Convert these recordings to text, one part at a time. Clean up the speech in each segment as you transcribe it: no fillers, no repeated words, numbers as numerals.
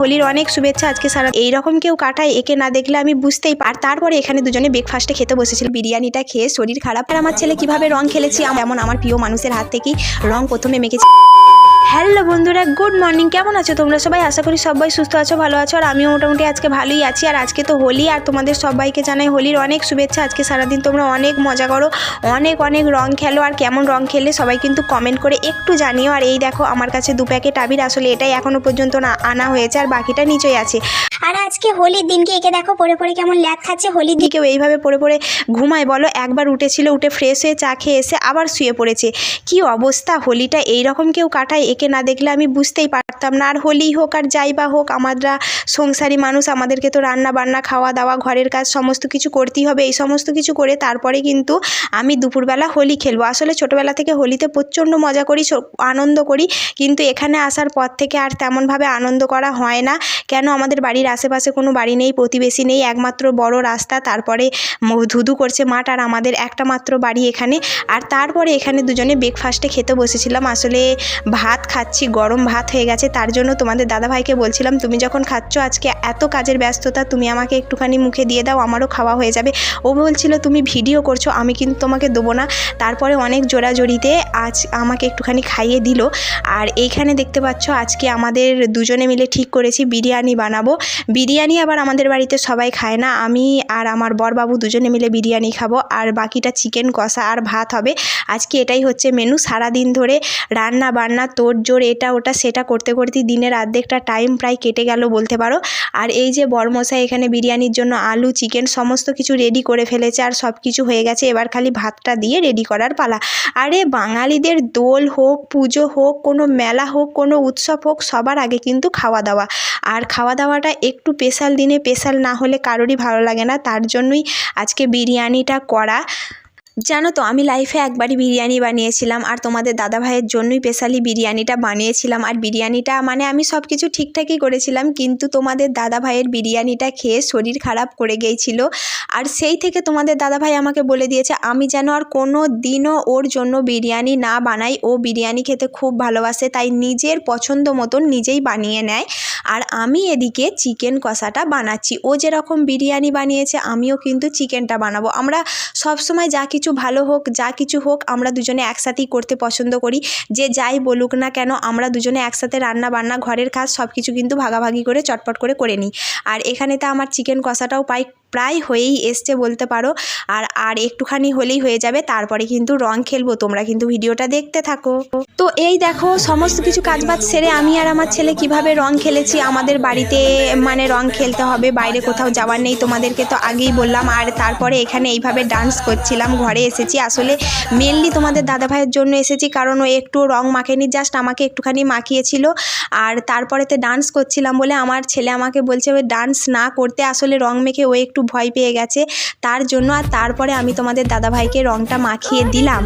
হোলির অনেক শুভেচ্ছা। আজকে সারা এইরকম কেউ কাটায়, একে না দেখলে আমি বুঝতেই আর তারপরে এখানে দুজনে ব্রেকফাস্টে খেতে বসেছিল। বিরিয়ানিটা খেয়ে শরীর খারাপ। আর আমার ছেলে কিভাবে রং খেলেছি, এমন আমার প্রিয় মানুষের হাত থেকেই রং প্রথমে মেখেছি। হ্যালো বন্ধুরা, গুড মর্নিং। কেমন আছো তোমরা সবাই? আশা করি সবাই সুস্থ আছো, ভালো আছো। আর আমিও মোটামুটি আজকে ভালোই আছি। আর আজকে তো হোলি, আর তোমাদের সবাইকে জানাই হোলির অনেক শুভেচ্ছা। আজকে সারাদিন তোমরা অনেক মজা করো, অনেক অনেক রং খেলো। আর কেমন রং খেলে সবাই কিন্তু কমেন্ট করে একটু জানিও। আর এই দেখো আমার কাছে 2 প্যাকেট আবির, আসলে এটাই এখনো পর্যন্ত না আনা হয়েছে, আর বাকিটা নিচেই আছে। আর আজকে হোলির দিনকে একে দেখো পরে পরে কেমন ল্যাদ খাচ্ছে। হোলির দিন কেউ এইভাবে পড়ে পড়ে ঘুমায় বলো? একবার উঠেছিল, উঠে ফ্রেশ হয়ে চা খেয়ে এসে আবার শুয়ে পড়েছে। কি অবস্থা! হোলিটা এইরকম কেউ কাটায়, একে না দেখলে আমি বুঝতেই পারতাম না। আর হোলি হোক আর যাই বা হোক, আমরা সংসারী মানুষ, আমাদেরকে তো রান্না বান্না, খাওয়া দাওয়া, ঘরের কাজ সমস্ত কিছু করতেই হবে। এই সমস্ত কিছু করে তারপরে কিন্তু আমি দুপুরবেলা হোলি খেলবো। আসলে ছোটোবেলা থেকে হোলিতে প্রচণ্ড মজা করি, আনন্দ করি, কিন্তু এখানে আসার পর থেকে আর তেমনভাবে আনন্দ করা হয় না। কেন? আমাদের বাড়ির আশেপাশে কোনো বাড়ি নেই, প্রতিবেশী নেই, একমাত্র বড় রাস্তা, তারপরে ধুধু করছে মাঠ, আর আমাদের একটা মাত্র বাড়ি এখানে। আর তারপরে এখানে দুজনে ব্রেকফাস্টে খেতে বসেছিলাম। আসলে ভাত খাচ্ছি, গরম ভাত হয়ে গেছে, তার জন্য তোমাদের দাদাভাইকে বলছিলাম তুমি যখন খাচ্ছ, আজকে এত কাজের ব্যস্ততা, তুমি আমাকে একটুখানি মুখে দিয়ে দাও, আমারও খাওয়া হয়ে যাবে। ও বলছিল তুমি ভিডিও করছো, আমি কিন্তু তোমাকে দেবো না। তারপরে অনেক জোরাজোরিতে আজ আমাকে একটুখানি খাইয়ে দিল। আর এইখানে দেখতে পাচ্ছ আজকে আমাদের দুজনে মিলে ঠিক করেছি বিরিয়ানি বানাবো। বিরিয়ানি আবার আমাদের বাড়িতে সবাই খায় না, আমি আর আমার বরবাবু দুজনে মিলে বিরিয়ানি খাবো, আর বাকিটা চিকেন কষা আর ভাত হবে। আজকে এটাই হচ্ছে মেনু। সারাদিন ধরে রান্না বান্না, তোড়জোড়, এটা ওটা সেটা করতে করতে দিনের অর্ধেকটা টাইম প্রায় কেটে গেল বলতে পারো। আর এই যে বরমশাই এখানে বিরিয়ানির জন্য আলু, চিকেন সমস্ত কিছু রেডি করে ফেলেছে, আর সব কিছু হয়ে গেছে, এবার খালি ভাতটা দিয়ে রেডি করার পালা। আরে বাঙালিদের দোল হোক, পুজো হোক, কোনো মেলা হোক, কোনো উৎসব হোক, সবার আগে কিন্তু খাওয়া দাওয়া। আর খাওয়া দাওয়াটা একটু স্পেশাল দিনে স্পেশাল না হলে কারোরই ভালো লাগে না, তার জন্যই আজকে বিরিয়ানিটা করা। জানো তো, আমি লাইফে একবারই বিরিয়ানি বানিয়েছিলাম, আর তোমাদের দাদাভাইয়ের জন্যই স্পেশালি বিরিয়ানিটা বানিয়েছিলাম। আর বিরিয়ানিটা মানে আমি সব কিছু ঠিকঠাকই করেছিলাম, কিন্তু তোমাদের দাদাভাইয়ের বিরিয়ানিটা খেয়ে শরীর খারাপ করে গিয়েছিল। আর সেই থেকে তোমাদের দাদাভাই আমাকে বলে দিয়েছে আমি যেন আর কোনো দিনও ওর জন্য বিরিয়ানি না বানাই। ও বিরিয়ানি খেতে খুব ভালোবাসে, তাই নিজের পছন্দ মতন নিজেই বানিয়ে নেয়। আর আমি এদিকে চিকেন কষাটা বানাচ্ছি। ও যেরকম বিরিয়ানি বানিয়েছে, আমিও কিন্তু চিকেনটা বানাবো। আমরা সবসময় যা কিছু ভালো হোক, যা কিছু হোক, আমরা দুজনে একসাথেই করতে পছন্দ করি। যে যাই বলুক না কেন, আমরা দুজনে একসাথে রান্না বান্না, ঘরের কাজ সব কিছু কিন্তু ভাগাভাগি করে চটপট করে নিই। আর এখানে তো আমার চিকেন কষাটাও প্রায় হয়েই এসছে বলতে পারো। আর একটুখানি হলেই হয়ে যাবে, তারপরে কিন্তু রং খেলবো। তোমরা কিন্তু ভিডিওটা দেখতে থাকো। তো এই দেখো সমস্ত কিছু কাজবাজ সেরে আমি আর আমার ছেলে কিভাবে রং খেলেছি। আমাদের বাড়িতে মানে রং খেলতে হবে, বাইরে কোথাও যাওয়ার নেই, তোমাদেরকে তো আগেই বললাম। আর তারপরে এখানে এইভাবে ডান্স করছিলাম। ঘরে এসেছি আসলে মেনলি তোমাদের দাদাভাইয়ের জন্য এসেছি, কারণ ও একটু রং মাখেনি, জাস্ট আমাকে একটুখানি মাখিয়েছিল। আর তারপরেতে ডান্স করছিলাম বলে আমার ছেলে আমাকে বলছে ওই ডান্স না করতে, আসলে রং মেখে ও একটু ভয় পেয়ে গেছে তার জন্য। আর তারপরে আমি তোমাদের দাদাভাইকে রংটা মাখিয়ে দিলাম।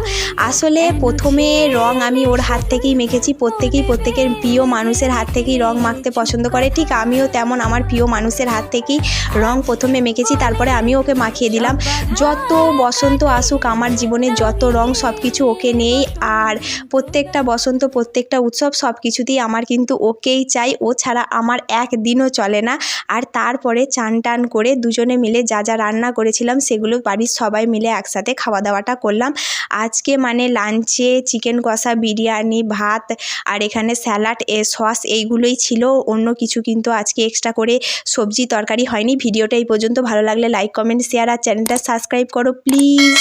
আসলে প্রথমে রং আমি ওর হাত থেকেই মেখেছি। প্রত্যেকের প্রিয় মানুষের হাত থেকেই রং মাখতে পছন্দ করে, ঠিক আমিও তেমন আমার প্রিয় মানুষের হাত থেকেই রং প্রথমে মেখেছি, তারপরে আমি ওকে মাখিয়ে দিলাম। যত বসন্ত আসুক আমার জীবনে, যত রং সব কিছু ওকে নেই। আর প্রত্যেকটা বসন্ত, প্রত্যেকটা উৎসব সব কিছুতেই আমার কিন্তু ওকেই চাই, ও ছাড়া আমার একদিনও চলে না। আর তারপরে চান টান করে দুজনে মিলে যা যা রান্না করেছিলাম সেগুলো বাড়ির সবাই মিলে একসাথে খাওয়া দাওয়াটা করলাম। আজকে মানে লাঞ্চে চিকেন কষা, বিরিয়ানি, ভাত, আর এখানে স্যালাড, সস এইগুলোই ছিল, অন্য কিছু কিন্তু আজকে এক্সট্রা করে সবজি তরকারি হয়নি। ভিডিওটা এই পর্যন্ত, ভালো লাগলে লাইক, কমেন্ট, শেয়ার, আর চ্যানেলটা সাবস্ক্রাইব করো প্লিজ।